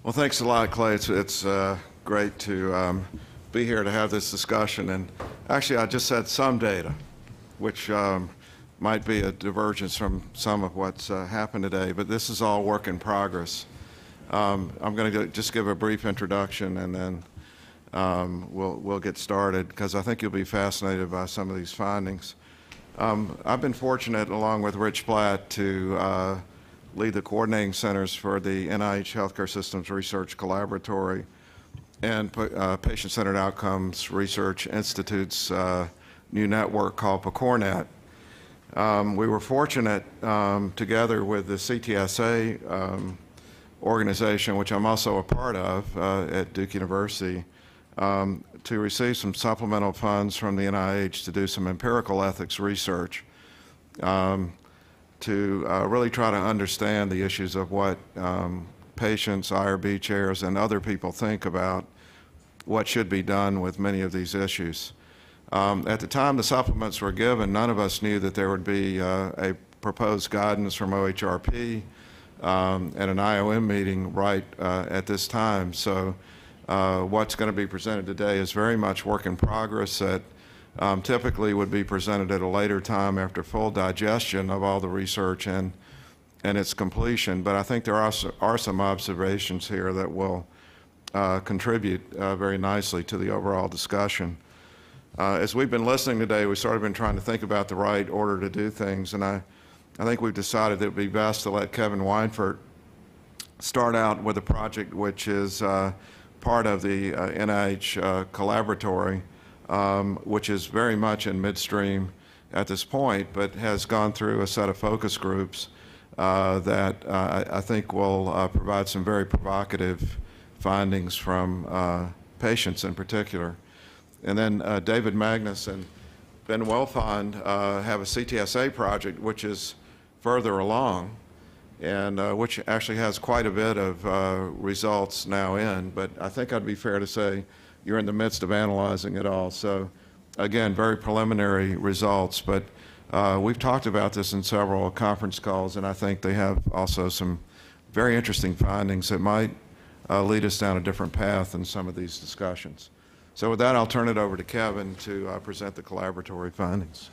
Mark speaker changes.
Speaker 1: Well, thanks a lot, Clay. It's great to be here to have this discussion. And actually, I just had some data, which might be a divergence from some of what's happened today, but this is all work in progress. I'm going to just give a brief introduction, and then we'll get started, because I think you'll be fascinated by some of these findings. I've been fortunate, along with Rich Platt, to lead the coordinating centers for the NIH Healthcare Systems Research Collaboratory and Patient-Centered Outcomes Research Institute's new network called PCORNet. We were fortunate, together with the CTSA organization, which I'm also a part of at Duke University, to receive some supplemental funds from the NIH to do some empirical ethics research, to really try to understand the issues of what patients, IRB chairs, and other people think about what should be done with many of these issues. At the time the supplements were given, none of us knew that there would be a proposed guidance from OHRP at an IOM meeting right at this time. So what's going to be presented today is very much work in progress that typically would be presented at a later time after full digestion of all the research and its completion. But I think there are some observations here that will contribute very nicely to the overall discussion. As we've been listening today, we've sort of been trying to think about the right order to do things, and I think we've decided that it would be best to let Kevin Weinfurt start out with a project which is part of the NIH Collaboratory, which is very much in midstream at this point, but has gone through a set of focus groups that I think will provide some very provocative findings from patients in particular. And then David Magnus and Ben Wilfond have a CTSA project which is further along, and which actually has quite a bit of results now in, but I think I'd be fair to say you're in the midst of analyzing it all. So again, very preliminary results, but we've talked about this in several conference calls, and I think they have also some very interesting findings that might lead us down a different path in some of these discussions. So with that, I'll turn it over to Kevin to present the collaboratory findings.